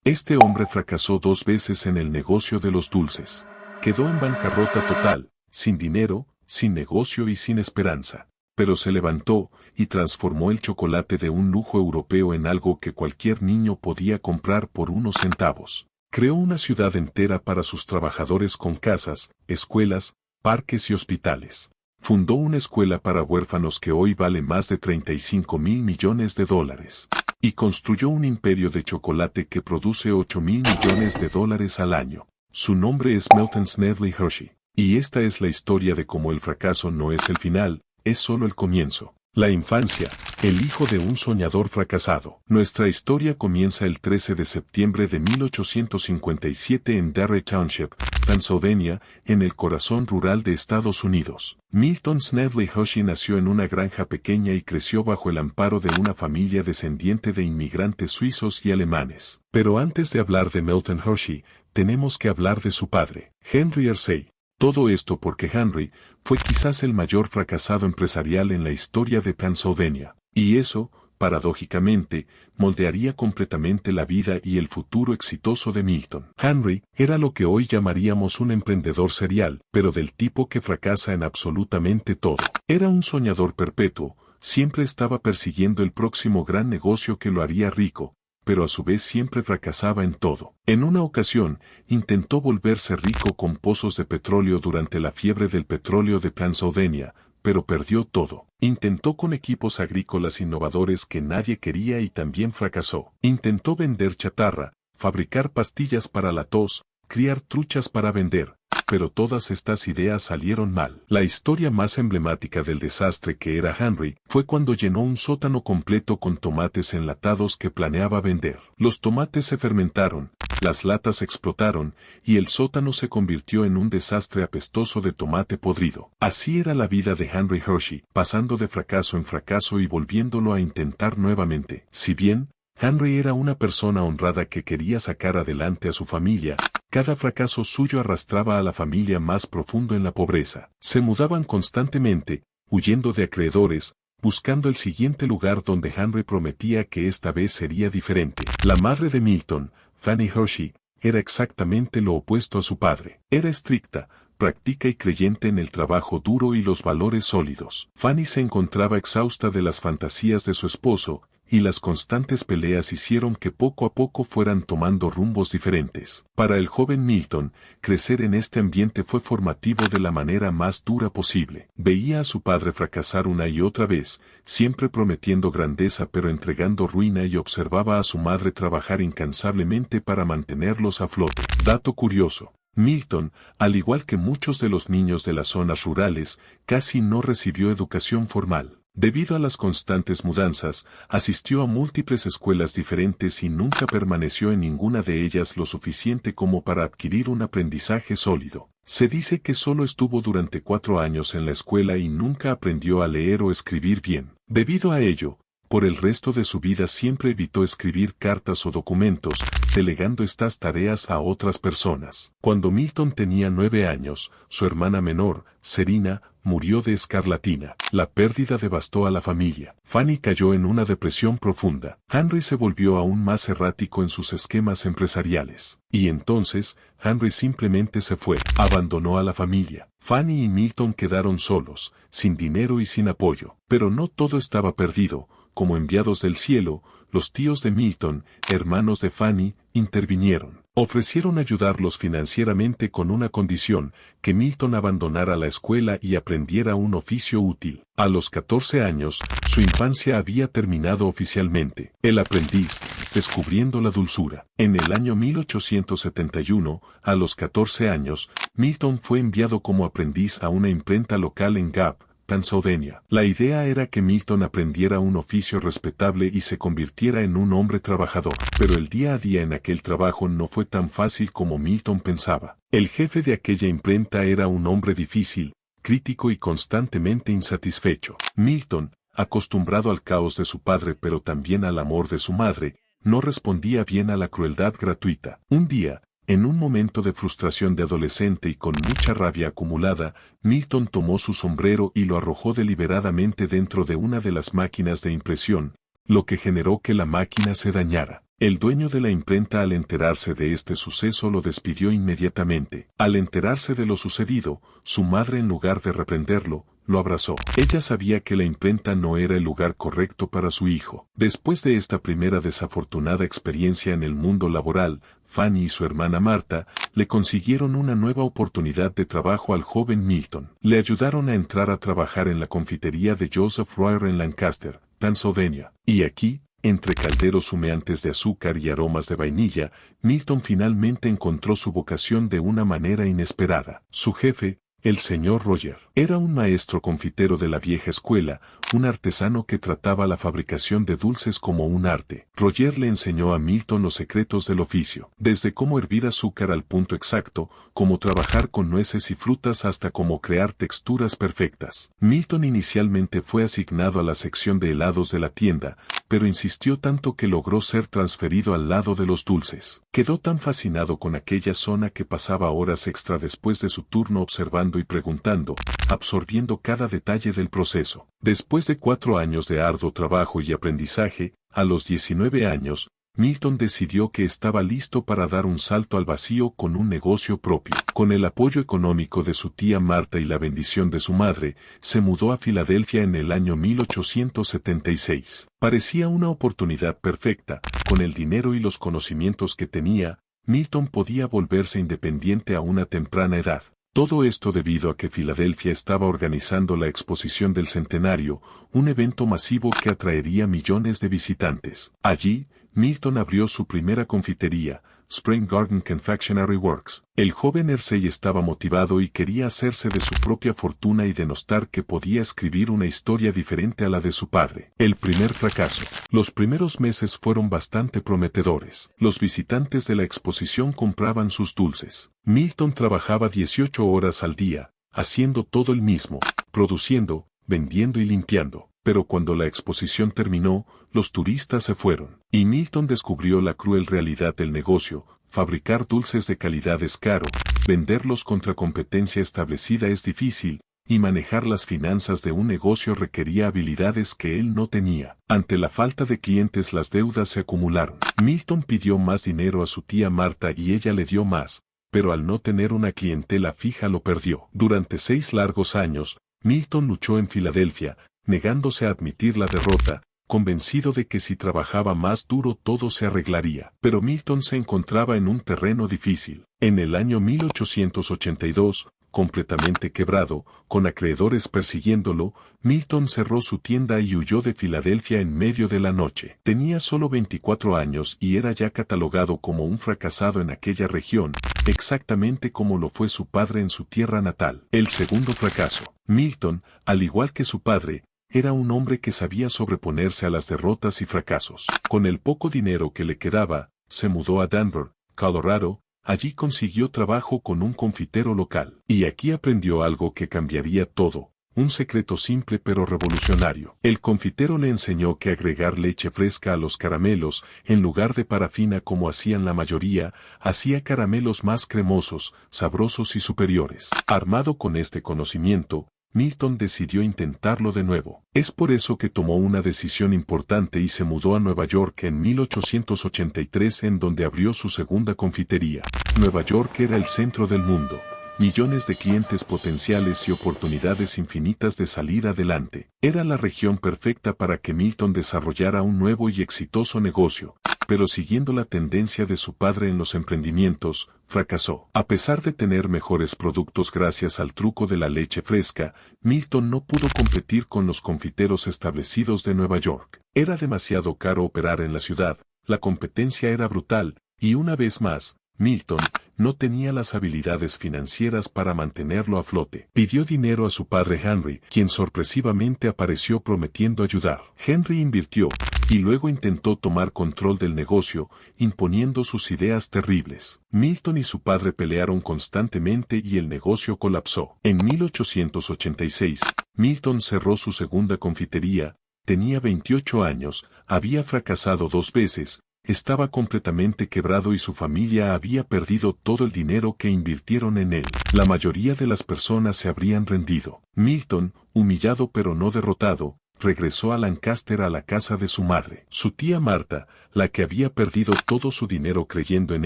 Este hombre fracasó 2 veces en el negocio de los dulces. Quedó en bancarrota total, sin dinero, sin negocio y sin esperanza. Pero se levantó y transformó el chocolate de un lujo europeo en algo que cualquier niño podía comprar por unos centavos. Creó una ciudad entera para sus trabajadores con casas, escuelas, parques y hospitales. Fundó una escuela para huérfanos que hoy vale más de $35.000 millones. Y construyó un imperio de chocolate que produce $8.000 millones al año. Su nombre es Milton Snedley Hershey. Y esta es la historia de cómo el fracaso no es el final, es solo el comienzo. La infancia, el hijo de un soñador fracasado. Nuestra historia comienza el 13 de septiembre de 1857 en Derry Township, Pennsylvania, en el corazón rural de Estados Unidos. Milton Snedley Hershey nació en una granja pequeña y creció bajo el amparo de una familia descendiente de inmigrantes suizos y alemanes. Pero antes de hablar de Milton Hershey, tenemos que hablar de su padre, Henry Hershey. Todo esto porque Henry fue quizás el mayor fracasado empresarial en la historia de Pennsylvania. Y eso, paradójicamente, moldearía completamente la vida y el futuro exitoso de Milton. Henry era lo que hoy llamaríamos un emprendedor serial, pero del tipo que fracasa en absolutamente todo. Era un soñador perpetuo, siempre estaba persiguiendo el próximo gran negocio que lo haría rico, pero a su vez siempre fracasaba en todo. En una ocasión, intentó volverse rico con pozos de petróleo durante la fiebre del petróleo de Pennsylvania, pero perdió todo. Intentó con equipos agrícolas innovadores que nadie quería y también fracasó. Intentó vender chatarra, fabricar pastillas para la tos, criar truchas para vender, pero todas estas ideas salieron mal. La historia más emblemática del desastre que era Henry fue cuando llenó un sótano completo con tomates enlatados que planeaba vender. Los tomates se fermentaron, las latas explotaron, y el sótano se convirtió en un desastre apestoso de tomate podrido. Así era la vida de Henry Hershey, pasando de fracaso en fracaso y volviéndolo a intentar nuevamente. Si bien Henry era una persona honrada que quería sacar adelante a su familia, cada fracaso suyo arrastraba a la familia más profundo en la pobreza. Se mudaban constantemente, huyendo de acreedores, buscando el siguiente lugar donde Henry prometía que esta vez sería diferente. La madre de Milton, Fanny Hershey, era exactamente lo opuesto a su padre. Era estricta, práctica y creyente en el trabajo duro y los valores sólidos. Fanny se encontraba exhausta de las fantasías de su esposo, y las constantes peleas hicieron que poco a poco fueran tomando rumbos diferentes. Para el joven Milton, crecer en este ambiente fue formativo de la manera más dura posible. Veía a su padre fracasar una y otra vez, siempre prometiendo grandeza pero entregando ruina, y observaba a su madre trabajar incansablemente para mantenerlos a flote. Dato curioso: Milton, al igual que muchos de los niños de las zonas rurales, casi no recibió educación formal. Debido a las constantes mudanzas, asistió a múltiples escuelas diferentes y nunca permaneció en ninguna de ellas lo suficiente como para adquirir un aprendizaje sólido. Se dice que solo estuvo durante 4 años en la escuela y nunca aprendió a leer o escribir bien. Debido a ello, por el resto de su vida siempre evitó escribir cartas o documentos, delegando estas tareas a otras personas. Cuando Milton tenía 9 años, su hermana menor, Serena, murió de escarlatina. La pérdida devastó a la familia. Fanny cayó en una depresión profunda. Henry se volvió aún más errático en sus esquemas empresariales. Y entonces, Henry simplemente se fue. Abandonó a la familia. Fanny y Milton quedaron solos, sin dinero y sin apoyo. Pero no todo estaba perdido. Como enviados del cielo, los tíos de Milton, hermanos de Fanny, intervinieron. Ofrecieron ayudarlos financieramente con una condición: que Milton abandonara la escuela y aprendiera un oficio útil. A los 14 años, su infancia había terminado oficialmente. El aprendiz, descubriendo la dulzura. En el año 1871, a los 14 años, Milton fue enviado como aprendiz a una imprenta local en Gap, Pennsylvania. La idea era que Milton aprendiera un oficio respetable y se convirtiera en un hombre trabajador. Pero el día a día en aquel trabajo no fue tan fácil como Milton pensaba. El jefe de aquella imprenta era un hombre difícil, crítico y constantemente insatisfecho. Milton, acostumbrado al caos de su padre pero también al amor de su madre, no respondía bien a la crueldad gratuita. Un día, en un momento de frustración de adolescente y con mucha rabia acumulada, Milton tomó su sombrero y lo arrojó deliberadamente dentro de una de las máquinas de impresión, lo que generó que la máquina se dañara. El dueño de la imprenta, al enterarse de este suceso, lo despidió inmediatamente. Al enterarse de lo sucedido, su madre, en lugar de reprenderlo, lo abrazó. Ella sabía que la imprenta no era el lugar correcto para su hijo. Después de esta primera desafortunada experiencia en el mundo laboral, Fanny y su hermana Marta le consiguieron una nueva oportunidad de trabajo al joven Milton. Le ayudaron a entrar a trabajar en la confitería de Joseph Royer en Lancaster, Pennsylvania. Y aquí, entre calderos humeantes de azúcar y aromas de vainilla, Milton finalmente encontró su vocación de una manera inesperada. Su jefe, el señor Royer, era un maestro confitero de la vieja escuela, un artesano que trataba la fabricación de dulces como un arte. Royer le enseñó a Milton los secretos del oficio, desde cómo hervir azúcar al punto exacto, cómo trabajar con nueces y frutas, hasta cómo crear texturas perfectas. Milton inicialmente fue asignado a la sección de helados de la tienda, pero insistió tanto que logró ser transferido al lado de los dulces. Quedó tan fascinado con aquella zona que pasaba horas extra después de su turno observando y preguntando, absorbiendo cada detalle del proceso. Después de 4 años de arduo trabajo y aprendizaje, a los 19 años, Milton decidió que estaba listo para dar un salto al vacío con un negocio propio. Con el apoyo económico de su tía Marta y la bendición de su madre, se mudó a Filadelfia en el año 1876. Parecía una oportunidad perfecta. Con el dinero y los conocimientos que tenía, Milton podía volverse independiente a una temprana edad. Todo esto debido a que Filadelfia estaba organizando la Exposición del Centenario, un evento masivo que atraería millones de visitantes. Allí, Milton abrió su primera confitería, Spring Garden Confectionery Works. El joven Hersey estaba motivado y quería hacerse de su propia fortuna y demostrar que podía escribir una historia diferente a la de su padre. El primer fracaso. Los primeros meses fueron bastante prometedores. Los visitantes de la exposición compraban sus dulces. Milton trabajaba 18 horas al día, haciendo todo él mismo, produciendo, vendiendo y limpiando. Pero cuando la exposición terminó, los turistas se fueron, y Milton descubrió la cruel realidad del negocio. Fabricar dulces de calidad es caro, venderlos contra competencia establecida es difícil, y manejar las finanzas de un negocio requería habilidades que él no tenía. Ante la falta de clientes, las deudas se acumularon. Milton pidió más dinero a su tía Marta y ella le dio más, pero al no tener una clientela fija lo perdió. Durante 6 largos años, Milton luchó en Filadelfia, negándose a admitir la derrota, convencido de que si trabajaba más duro todo se arreglaría. Pero Milton se encontraba en un terreno difícil. En el año 1882, completamente quebrado, con acreedores persiguiéndolo, Milton cerró su tienda y huyó de Filadelfia en medio de la noche. Tenía solo 24 años y era ya catalogado como un fracasado en aquella región, exactamente como lo fue su padre en su tierra natal. El segundo fracaso. Milton, al igual que su padre, era un hombre que sabía sobreponerse a las derrotas y fracasos. Con el poco dinero que le quedaba, se mudó a Denver, Colorado. Allí consiguió trabajo con un confitero local. Y aquí aprendió algo que cambiaría todo. Un secreto simple pero revolucionario. El confitero le enseñó que agregar leche fresca a los caramelos, en lugar de parafina como hacían la mayoría, hacía caramelos más cremosos, sabrosos y superiores. Armado con este conocimiento, Milton decidió intentarlo de nuevo. Es por eso que tomó una decisión importante y se mudó a Nueva York en 1883, en donde abrió su segunda confitería. Nueva York era el centro del mundo. Millones de clientes potenciales y oportunidades infinitas de salir adelante. Era la región perfecta para que Milton desarrollara un nuevo y exitoso negocio. Pero siguiendo la tendencia de su padre en los emprendimientos, fracasó. A pesar de tener mejores productos gracias al truco de la leche fresca, Milton no pudo competir con los confiteros establecidos de Nueva York. Era demasiado caro operar en la ciudad, la competencia era brutal, y una vez más, Milton no tenía las habilidades financieras para mantenerlo a flote. Pidió dinero a su padre Henry, quien sorpresivamente apareció prometiendo ayudar. Henry invirtió, y luego intentó tomar control del negocio, imponiendo sus ideas terribles. Milton y su padre pelearon constantemente y el negocio colapsó. En 1886, Milton cerró su segunda confitería, tenía 28 años, había fracasado 2 veces, estaba completamente quebrado y su familia había perdido todo el dinero que invirtieron en él. La mayoría de las personas se habrían rendido. Milton, humillado pero no derrotado, regresó a Lancaster a la casa de su madre. Su tía Marta, la que había perdido todo su dinero creyendo en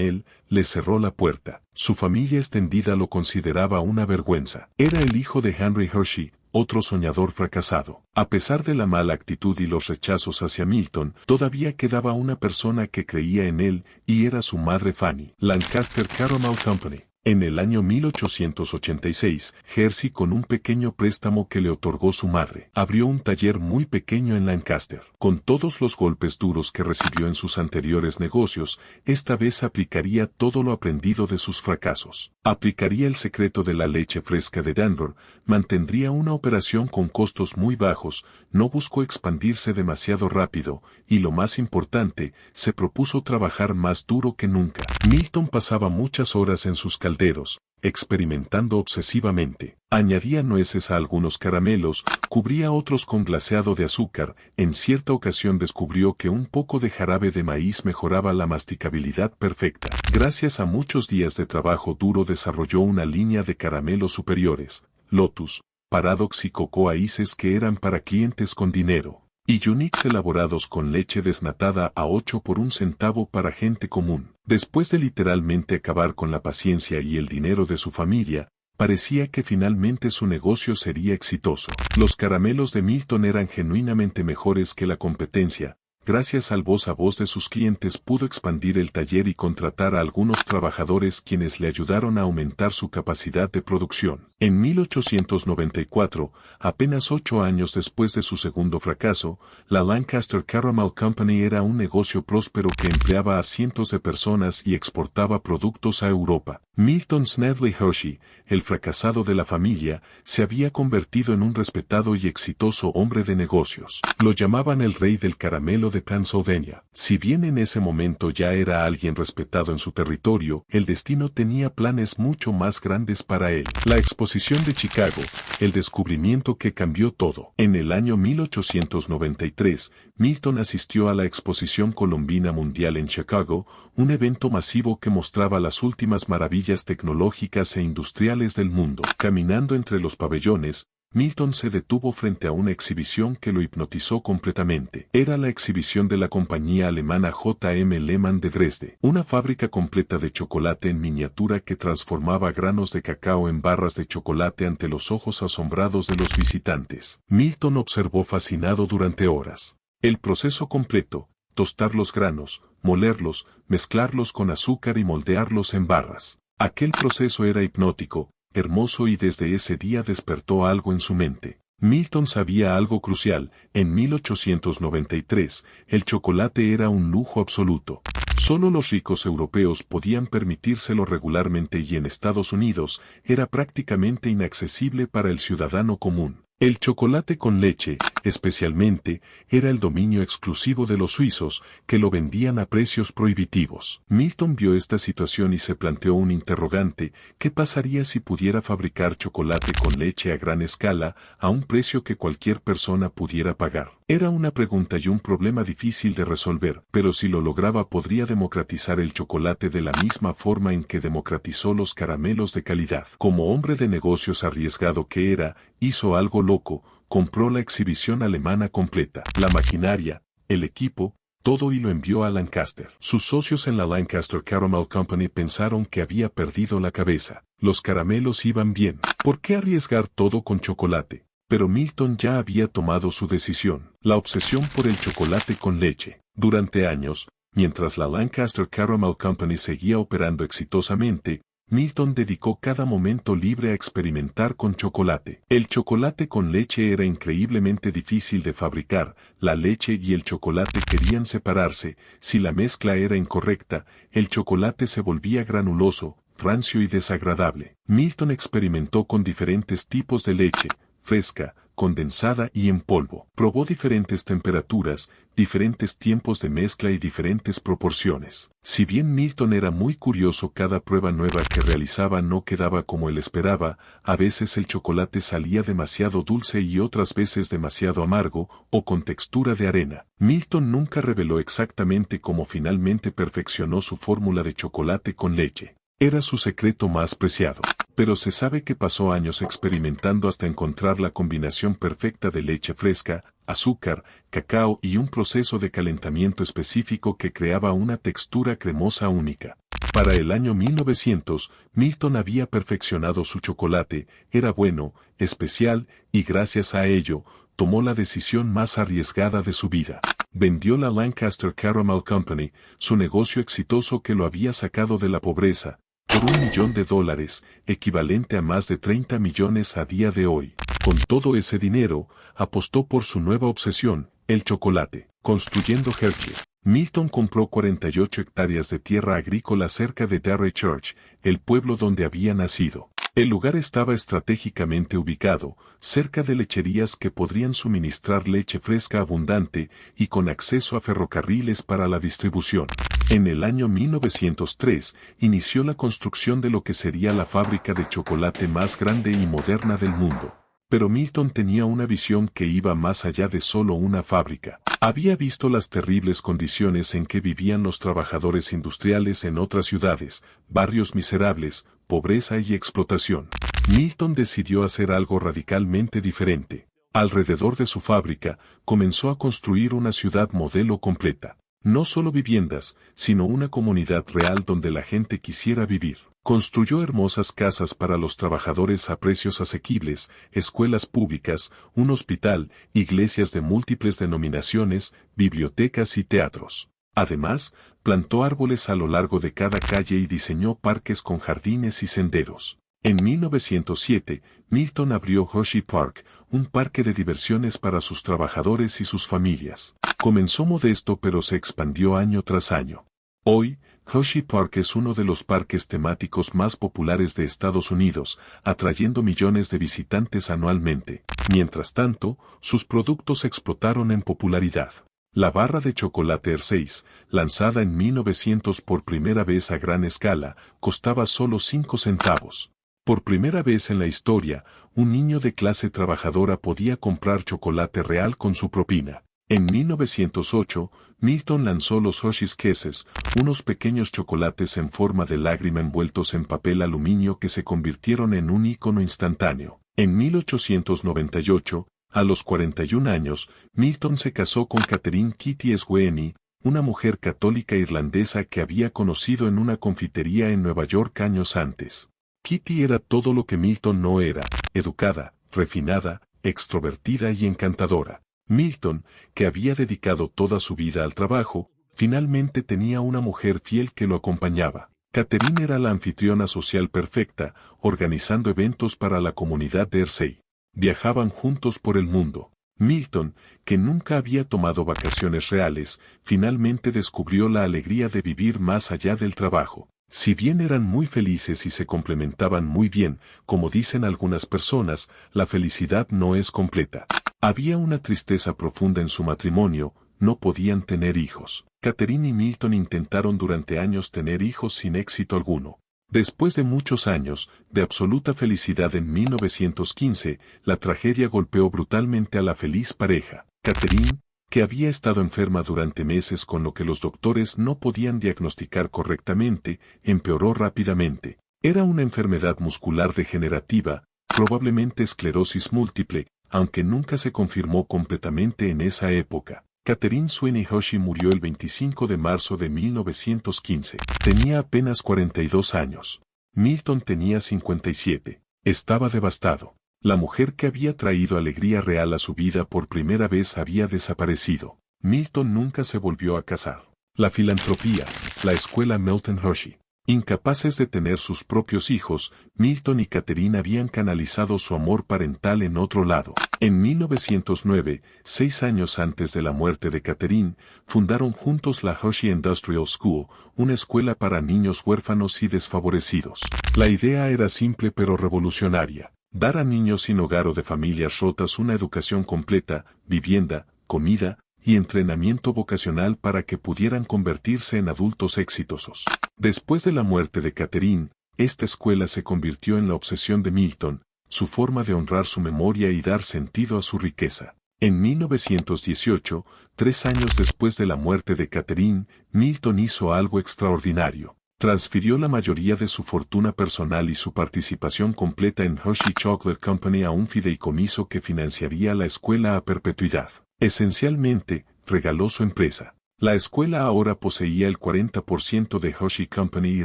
él, le cerró la puerta. Su familia extendida lo consideraba una vergüenza. Era el hijo de Henry Hershey, otro soñador fracasado. A pesar de la mala actitud y los rechazos hacia Milton, todavía quedaba una persona que creía en él, y era su madre Fanny. Lancaster Caramel Company. En el año 1886, Hershey, con un pequeño préstamo que le otorgó su madre, abrió un taller muy pequeño en Lancaster. Con todos los golpes duros que recibió en sus anteriores negocios, esta vez aplicaría todo lo aprendido de sus fracasos. Aplicaría el secreto de la leche fresca de Danbury, mantendría una operación con costos muy bajos, no buscó expandirse demasiado rápido, y lo más importante, se propuso trabajar más duro que nunca. Milton pasaba muchas horas en sus calderos, experimentando obsesivamente. Añadía nueces a algunos caramelos, cubría otros con glaseado de azúcar. En cierta ocasión descubrió que un poco de jarabe de maíz mejoraba la masticabilidad perfecta. Gracias a muchos días de trabajo duro desarrolló una línea de caramelos superiores, Lotus, Paradox y Cocoa Ices, que eran para clientes con dinero, y Unix elaborados con leche desnatada a 8 por un centavo para gente común. Después de literalmente acabar con la paciencia y el dinero de su familia, parecía que finalmente su negocio sería exitoso. Los caramelos de Milton eran genuinamente mejores que la competencia. Gracias al voz a voz de sus clientes pudo expandir el taller y contratar a algunos trabajadores quienes le ayudaron a aumentar su capacidad de producción. En 1894, apenas 8 años después de su segundo fracaso, la Lancaster Caramel Company era un negocio próspero que empleaba a cientos de personas y exportaba productos a Europa. Milton Snedley Hershey, el fracasado de la familia, se había convertido en un respetado y exitoso hombre de negocios. Lo llamaban el rey del caramelo de Pennsylvania. Si bien en ese momento ya era alguien respetado en su territorio, el destino tenía planes mucho más grandes para él. La exposición de Chicago, el descubrimiento que cambió todo. En el año 1893, Milton asistió a la Exposición Colombina Mundial en Chicago, un evento masivo que mostraba las últimas maravillas tecnológicas e industriales del mundo. Caminando entre los pabellones, Milton se detuvo frente a una exhibición que lo hipnotizó completamente. Era la exhibición de la compañía alemana J. M. Lehmann de Dresde, una fábrica completa de chocolate en miniatura que transformaba granos de cacao en barras de chocolate ante los ojos asombrados de los visitantes. Milton observó fascinado durante horas el proceso completo: tostar los granos, molerlos, mezclarlos con azúcar y moldearlos en barras. Aquel proceso era hipnótico, hermoso, y desde ese día despertó algo en su mente. Milton sabía algo crucial: en 1893, el chocolate era un lujo absoluto. Solo los ricos europeos podían permitírselo regularmente, y en Estados Unidos era prácticamente inaccesible para el ciudadano común. El chocolate con leche, especialmente, era el dominio exclusivo de los suizos, que lo vendían a precios prohibitivos. Milton vio esta situación y se planteó un interrogante: ¿qué pasaría si pudiera fabricar chocolate con leche a gran escala, a un precio que cualquier persona pudiera pagar? Era una pregunta y un problema difícil de resolver, pero si lo lograba podría democratizar el chocolate de la misma forma en que democratizó los caramelos de calidad. Como hombre de negocios arriesgado que era, hizo algo loco: compró la exhibición alemana completa, la maquinaria, el equipo, todo, y lo envió a Lancaster. Sus socios en la Lancaster Caramel Company pensaron que había perdido la cabeza. Los caramelos iban bien. ¿Por qué arriesgar todo con chocolate? Pero Milton ya había tomado su decisión. La obsesión por el chocolate con leche. Durante años, mientras la Lancaster Caramel Company seguía operando exitosamente, Milton dedicó cada momento libre a experimentar con chocolate. El chocolate con leche era increíblemente difícil de fabricar. La leche y el chocolate querían separarse. Si la mezcla era incorrecta, el chocolate se volvía granuloso, rancio y desagradable. Milton experimentó con diferentes tipos de leche: fresca, condensada y en polvo. Probó diferentes temperaturas, diferentes tiempos de mezcla y diferentes proporciones. Si bien Milton era muy curioso, cada prueba nueva que realizaba no quedaba como él esperaba. A veces el chocolate salía demasiado dulce y otras veces demasiado amargo, o con textura de arena. Milton nunca reveló exactamente cómo finalmente perfeccionó su fórmula de chocolate con leche. Era su secreto más preciado. Pero se sabe que pasó años experimentando hasta encontrar la combinación perfecta de leche fresca, azúcar, cacao y un proceso de calentamiento específico que creaba una textura cremosa única. Para el año 1900, Milton había perfeccionado su chocolate, era bueno, especial, y gracias a ello, tomó la decisión más arriesgada de su vida. Vendió la Lancaster Caramel Company, su negocio exitoso que lo había sacado de la pobreza, por $1 millón, equivalente a más de 30 millones a día de hoy. Con todo ese dinero, apostó por su nueva obsesión, el chocolate. Construyendo Hershey, Milton compró 48 hectáreas de tierra agrícola cerca de Derry Church, el pueblo donde había nacido. El lugar estaba estratégicamente ubicado, cerca de lecherías que podrían suministrar leche fresca abundante y con acceso a ferrocarriles para la distribución. En el año 1903, inició la construcción de lo que sería la fábrica de chocolate más grande y moderna del mundo. Pero Milton tenía una visión que iba más allá de solo una fábrica. Había visto las terribles condiciones en que vivían los trabajadores industriales en otras ciudades, barrios miserables, pobreza y explotación. Milton decidió hacer algo radicalmente diferente. Alrededor de su fábrica, comenzó a construir una ciudad modelo completa. No solo viviendas, sino una comunidad real donde la gente quisiera vivir. Construyó hermosas casas para los trabajadores a precios asequibles, escuelas públicas, un hospital, iglesias de múltiples denominaciones, bibliotecas y teatros. Además, plantó árboles a lo largo de cada calle y diseñó parques con jardines y senderos. En 1907, Milton abrió Hershey Park, un parque de diversiones para sus trabajadores y sus familias. Comenzó modesto pero se expandió año tras año. Hoy, Hershey Park es uno de los parques temáticos más populares de Estados Unidos, atrayendo millones de visitantes anualmente. Mientras tanto, sus productos explotaron en popularidad. La barra de chocolate Hershey's, lanzada en 1900 por primera vez a gran escala, costaba solo 5 centavos. Por primera vez en la historia, un niño de clase trabajadora podía comprar chocolate real con su propina. En 1908, Milton lanzó los Hershey's Kisses, unos pequeños chocolates en forma de lágrima envueltos en papel aluminio que se convirtieron en un ícono instantáneo. En 1898, a los 41 años, Milton se casó con Catherine Kitty Sweeney, una mujer católica irlandesa que había conocido en una confitería en Nueva York años antes. Kitty era todo lo que Milton no era, educada, refinada, extrovertida y encantadora. Milton, que había dedicado toda su vida al trabajo, finalmente tenía una mujer fiel que lo acompañaba. Catherine era la anfitriona social perfecta, organizando eventos para la comunidad de Hershey. Viajaban juntos por el mundo. Milton, que nunca había tomado vacaciones reales, finalmente descubrió la alegría de vivir más allá del trabajo. Si bien eran muy felices y se complementaban muy bien, como dicen algunas personas, la felicidad no es completa. Había una tristeza profunda en su matrimonio, no podían tener hijos. Catherine y Milton intentaron durante años tener hijos sin éxito alguno. Después de muchos años, de absoluta felicidad en 1915, la tragedia golpeó brutalmente a la feliz pareja. Catherine, que había estado enferma durante meses con lo que los doctores no podían diagnosticar correctamente, empeoró rápidamente. Era una enfermedad muscular degenerativa, probablemente esclerosis múltiple, aunque nunca se confirmó completamente en esa época. Catherine Sweeney Hershey murió el 25 de marzo de 1915. Tenía apenas 42 años. Milton tenía 57. Estaba devastado. La mujer que había traído alegría real a su vida por primera vez había desaparecido. Milton nunca se volvió a casar. La filantropía, la escuela Milton Hershey. Incapaces de tener sus propios hijos, Milton y Catherine habían canalizado su amor parental en otro lado. En 1909, 6 años antes de la muerte de Catherine, fundaron juntos la Hershey Industrial School, una escuela para niños huérfanos y desfavorecidos. La idea era simple pero revolucionaria: dar a niños sin hogar o de familias rotas una educación completa, vivienda, comida y entrenamiento vocacional para que pudieran convertirse en adultos exitosos. Después de la muerte de Catherine, esta escuela se convirtió en la obsesión de Milton, su forma de honrar su memoria y dar sentido a su riqueza. En 1918, 3 años después de la muerte de Catherine, Milton hizo algo extraordinario. Transfirió la mayoría de su fortuna personal y su participación completa en Hershey Chocolate Company a un fideicomiso que financiaría la escuela a perpetuidad. Esencialmente, regaló su empresa. La escuela ahora poseía el 40% de Hershey Company y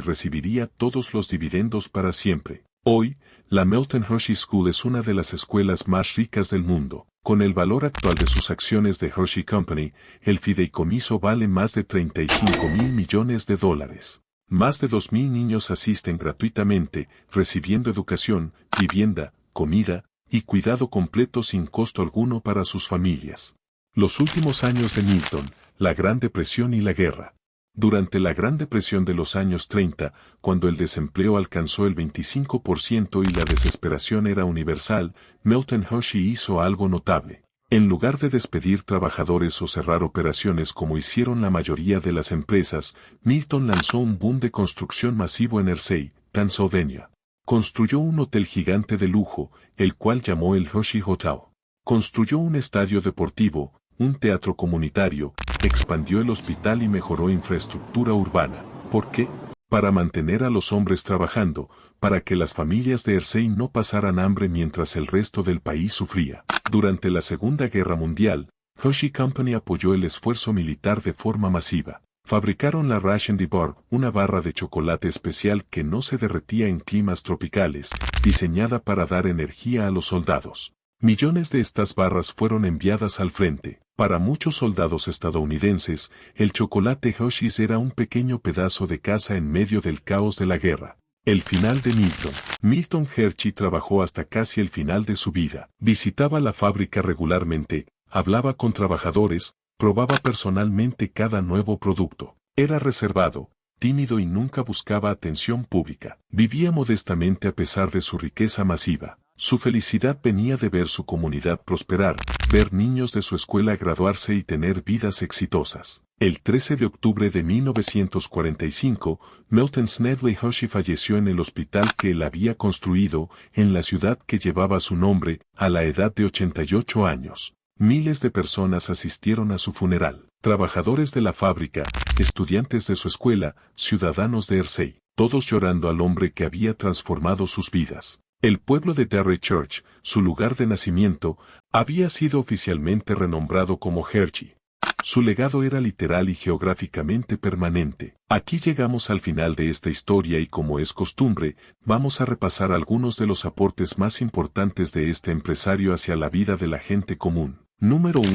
recibiría todos los dividendos para siempre. Hoy, la Milton Hershey School es una de las escuelas más ricas del mundo. Con el valor actual de sus acciones de Hershey Company, el fideicomiso vale más de $35,000 millones. Más de 2,000 niños asisten gratuitamente, recibiendo educación, vivienda, comida y cuidado completo sin costo alguno para sus familias. Los últimos años de Milton, la Gran Depresión y la guerra. Durante la Gran Depresión de los años 30, cuando el desempleo alcanzó el 25% y la desesperación era universal, Milton Hershey hizo algo notable. En lugar de despedir trabajadores o cerrar operaciones como hicieron la mayoría de las empresas, Milton lanzó un boom de construcción masivo en Hershey, Pennsylvania. Construyó un hotel gigante de lujo, el cual llamó el Hershey Hotel. Construyó un estadio deportivo, un teatro comunitario, expandió el hospital y mejoró infraestructura urbana. ¿Por qué? Para mantener a los hombres trabajando, para que las familias de Hershey no pasaran hambre mientras el resto del país sufría. Durante la Segunda Guerra Mundial, Hershey Company apoyó el esfuerzo militar de forma masiva. Fabricaron la Ration Bar, una barra de chocolate especial que no se derretía en climas tropicales, diseñada para dar energía a los soldados. Millones de estas barras fueron enviadas al frente. Para muchos soldados estadounidenses, el chocolate Hershey's era un pequeño pedazo de casa en medio del caos de la guerra. El final de Milton. Milton Hershey trabajó hasta casi el final de su vida. Visitaba la fábrica regularmente, hablaba con trabajadores, probaba personalmente cada nuevo producto. Era reservado, tímido y nunca buscaba atención pública. Vivía modestamente a pesar de su riqueza masiva. Su felicidad venía de ver su comunidad prosperar, ver niños de su escuela graduarse y tener vidas exitosas. El 13 de octubre de 1945, Milton Snedley Hershey falleció en el hospital que él había construido, en la ciudad que llevaba su nombre, a la edad de 88 años. Miles de personas asistieron a su funeral. Trabajadores de la fábrica, estudiantes de su escuela, ciudadanos de Hershey, todos llorando al hombre que había transformado sus vidas. El pueblo de Derry Church, su lugar de nacimiento, había sido oficialmente renombrado como Hershey. Su legado era literal y geográficamente permanente. Aquí llegamos al final de esta historia y como es costumbre, vamos a repasar algunos de los aportes más importantes de este empresario hacia la vida de la gente común. Número 1.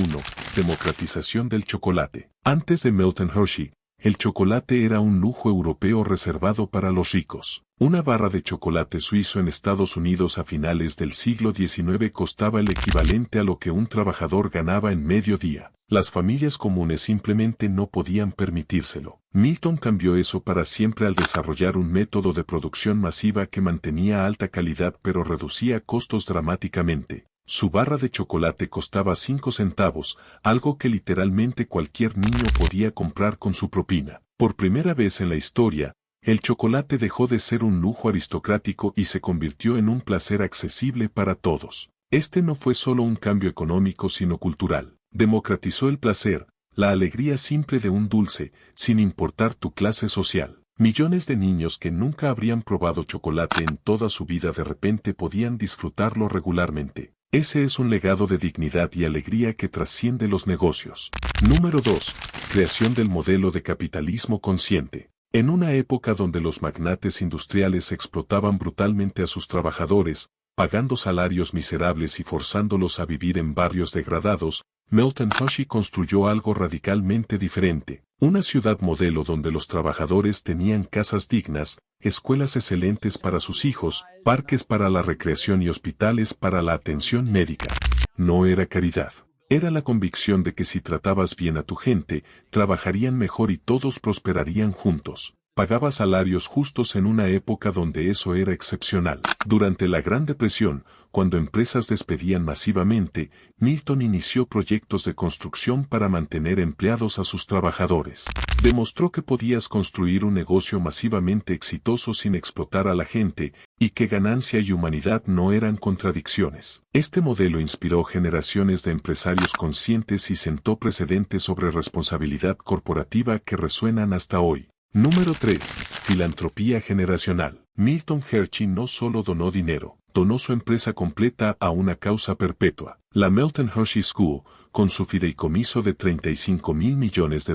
Democratización del chocolate. Antes de Milton Hershey, el chocolate era un lujo europeo reservado para los ricos. Una barra de chocolate suizo en Estados Unidos a finales del siglo XIX costaba el equivalente a lo que un trabajador ganaba en medio día. Las familias comunes simplemente no podían permitírselo. Milton cambió eso para siempre al desarrollar un método de producción masiva que mantenía alta calidad pero reducía costos dramáticamente. Su barra de chocolate costaba 5 centavos, algo que literalmente cualquier niño podía comprar con su propina. Por primera vez en la historia, el chocolate dejó de ser un lujo aristocrático y se convirtió en un placer accesible para todos. Este no fue solo un cambio económico sino cultural. Democratizó el placer, la alegría simple de un dulce, sin importar tu clase social. Millones de niños que nunca habrían probado chocolate en toda su vida de repente podían disfrutarlo regularmente. Ese es un legado de dignidad y alegría que trasciende los negocios. Número 2. Creación del modelo de capitalismo consciente. En una época donde los magnates industriales explotaban brutalmente a sus trabajadores, pagando salarios miserables y forzándolos a vivir en barrios degradados, Milton Hershey construyó algo radicalmente diferente. Una ciudad modelo donde los trabajadores tenían casas dignas, escuelas excelentes para sus hijos, parques para la recreación y hospitales para la atención médica. No era caridad. Era la convicción de que si tratabas bien a tu gente, trabajarían mejor y todos prosperarían juntos. Pagaba salarios justos en una época donde eso era excepcional. Durante la Gran Depresión, cuando empresas despedían masivamente, Milton inició proyectos de construcción para mantener empleados a sus trabajadores. Demostró que podías construir un negocio masivamente exitoso sin explotar a la gente, y que ganancia y humanidad no eran contradicciones. Este modelo inspiró generaciones de empresarios conscientes y sentó precedentes sobre responsabilidad corporativa que resuenan hasta hoy. Número 3. Filantropía generacional. Milton Hershey no solo donó dinero, donó su empresa completa a una causa perpetua. La Milton Hershey School, con su fideicomiso de $35.000 millones,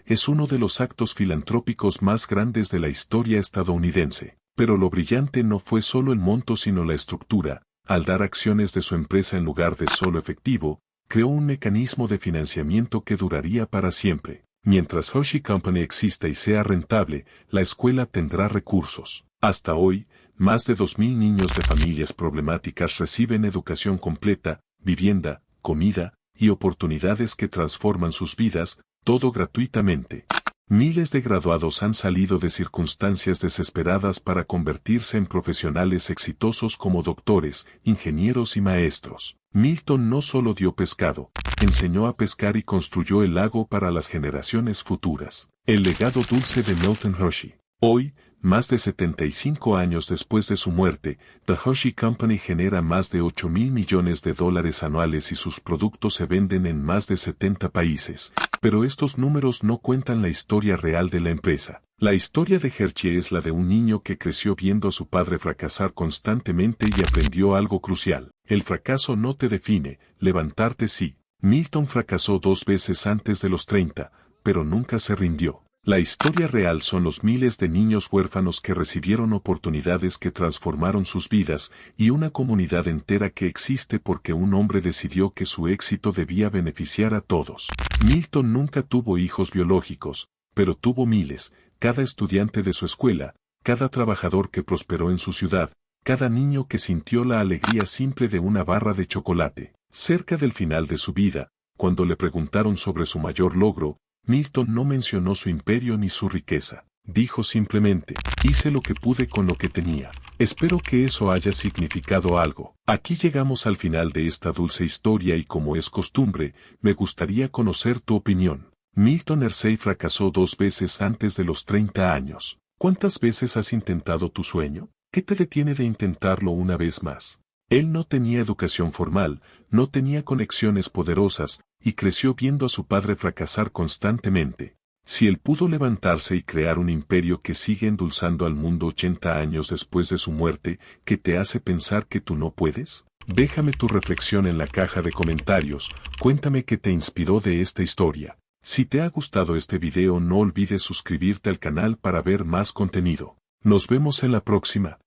es uno de los actos filantrópicos más grandes de la historia estadounidense. Pero lo brillante no fue solo el monto sino la estructura. Al dar acciones de su empresa en lugar de solo efectivo, creó un mecanismo de financiamiento que duraría para siempre. Mientras Hershey Company exista y sea rentable, la escuela tendrá recursos. Hasta hoy, más de 2.000 niños de familias problemáticas reciben educación completa, vivienda, comida y oportunidades que transforman sus vidas, todo gratuitamente. Miles de graduados han salido de circunstancias desesperadas para convertirse en profesionales exitosos como doctores, ingenieros y maestros. Milton no solo dio pescado, enseñó a pescar y construyó el lago para las generaciones futuras. El legado dulce de Milton Hershey. Hoy, más de 75 años después de su muerte, The Hershey Company genera más de $8.000 millones anuales y sus productos se venden en más de 70 países. Pero estos números no cuentan la historia real de la empresa. La historia de Hershey es la de un niño que creció viendo a su padre fracasar constantemente y aprendió algo crucial. El fracaso no te define, levantarte sí. Milton fracasó 2 veces antes de los 30, pero nunca se rindió. La historia real son los miles de niños huérfanos que recibieron oportunidades que transformaron sus vidas y una comunidad entera que existe porque un hombre decidió que su éxito debía beneficiar a todos. Milton nunca tuvo hijos biológicos, pero tuvo miles, cada estudiante de su escuela, cada trabajador que prosperó en su ciudad, cada niño que sintió la alegría simple de una barra de chocolate. Cerca del final de su vida, cuando le preguntaron sobre su mayor logro, Milton no mencionó su imperio ni su riqueza. Dijo simplemente, hice lo que pude con lo que tenía. Espero que eso haya significado algo. Aquí llegamos al final de esta dulce historia y como es costumbre, me gustaría conocer tu opinión. Milton Hershey fracasó 2 veces antes de los 30 años. ¿Cuántas veces has intentado tu sueño? ¿Qué te detiene de intentarlo una vez más? Él no tenía educación formal, no tenía conexiones poderosas, y creció viendo a su padre fracasar constantemente. Si él pudo levantarse y crear un imperio que sigue endulzando al mundo 80 años después de su muerte, ¿qué te hace pensar que tú no puedes? Déjame tu reflexión en la caja de comentarios, cuéntame qué te inspiró de esta historia. Si te ha gustado este video no olvides suscribirte al canal para ver más contenido. Nos vemos en la próxima.